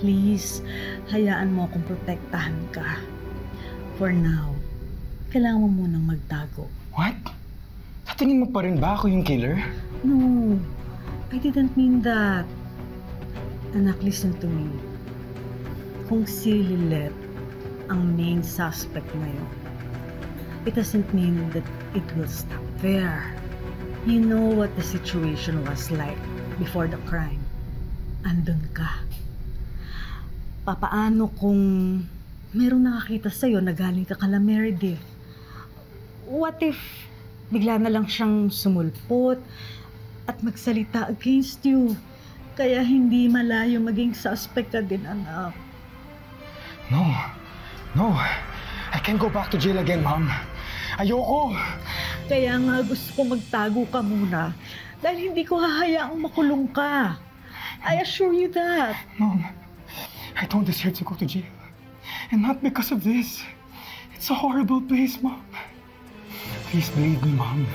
Please, hayaan mo akong protektahan ka. For now, kailangan mo munang magtago. What? Sa tingin mo pa rin ba ako yung killer? No, I didn't mean that. Anak, listen to me. Kung si Lilith ang main suspect ngayon, it doesn't mean that it will stop there. You know what the situation was like before the crime. Andun ka. Papaano kung merong nakakita sa'yo na galing ka kala Meredith? What if bigla na lang siyang sumulpot at magsalita against you? Kaya hindi malayo maging suspect ka din, anak. No. No. I can't go back to jail again, Mom. Ayoko. Kaya nga gusto ko magtago ka muna dahil hindi ko hahayaang makulong ka. I assure you that. Mom, I don't deserve to go to jail. And not because of this. It's a horrible place, Mom. Please believe me, Mom.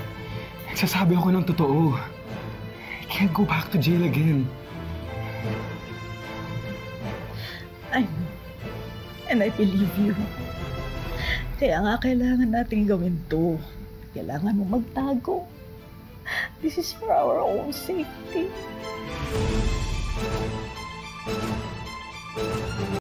Nagsasabi ako ng totoo. I can't go back to jail again. I know. And I believe you. Kaya nga kailangan natin gawin to. Kailangan mo magtago. This is for our own safety.